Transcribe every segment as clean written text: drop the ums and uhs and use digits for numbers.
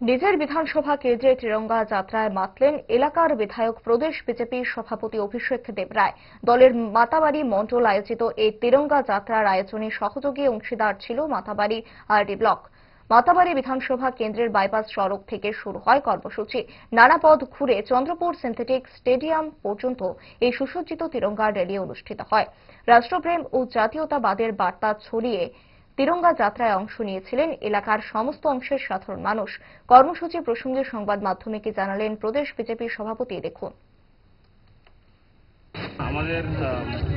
নিজের বিধানসভা কেন্দ্রে তিরঙ্গা যাত্রায় মাতলেন এলাকার বিধায়ক প্রদেশ বিজেপির সভাপতি অভিষেক দেব রায়। দলের মাতাবাড়ি মণ্ডল আয়োজিত এই তিরঙ্গা যাত্রার আয়োজনে সহযোগী অংশীদার ছিল মাতাবাড়ি আরডি ব্লক। মাতাবাড়ি বিধানসভা কেন্দ্রের বাইপাস সড়ক থেকে শুরু হয় কর্মসূচি। নানা পথ ঘুরে চন্দ্রপুর সিনথেটিক স্টেডিয়াম পর্যন্ত এই সুসজ্জিত তিরঙ্গা র্যালি অনুষ্ঠিত হয়। রাষ্ট্রপ্রেম ও জাতীয়তাবাদের বার্তা ছড়িয়ে তিরঙ্গা যাত্রায় অংশ নিয়েছিলেন এলাকার সমস্ত অংশের সাধারণ মানুষ। কর্মসূচি প্রসঙ্গে সংবাদ মাধ্যমে কি জানালেন প্রদেশ বিজেপির সভাপতি, দেখুন। আমাদের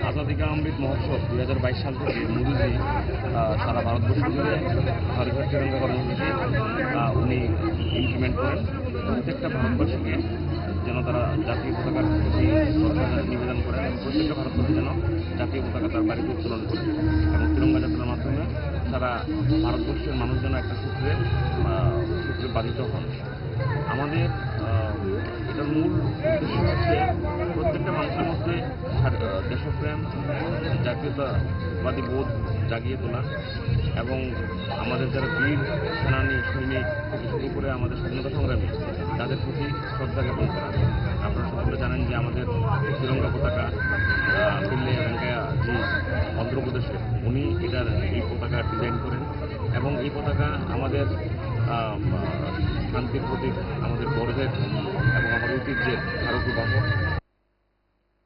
আজাদি কা অমৃত মহোৎসব 2022 সাল থেকে মোদীজি সারা ভারতবর্ষ জুড়ে ঘর ঘর তিরঙ্গা কর্মসূচি উনি ইমপ্লিমেন্ট করেন। প্রত্যেকটা ভারতবাসীকে যেন তারা জাতীয় পতাকার প্রতি শ্রদ্ধা নিবেদন করেন এবং প্রত্যেকটা ভারতবাসী যেন জাতীয় পতাকা তার বাড়িতে উত্তোলন করে এবং তিরঙ্গা যাত্রার মাধ্যমে সারা ভারতবর্ষের মানুষ যেন একটা সূত্রে বাধিত হন। আমাদের এটার মূল উদ্দেশ্য হচ্ছে প্রত্যেকটা মানুষের মধ্যে দেশপ্রেম, জাতীয়তাবাদী বোধ জাগিয়ে তোলা এবং আমাদের যারা বীর সেনানী সৈনিক থেকে শুরু করে আমাদের স্বাধীনতা সংগ্রামী তাদের প্রতি শ্রদ্ধা জ্ঞাপন করা। আপনারা সকলে জানেন যে আমাদের তিরঙ্গা পতাকা পিল্লাই ভেঙ্কাইয়াজি অন্ধ্রপ্রদেশের উনি এই পতাকা ডিজাইন করেন এবং এই পতাকা আমাদের শান্তির প্রতীক, আমাদের গর্বের এবং আমাদের ঐতিহ্যের ধারক বাহক।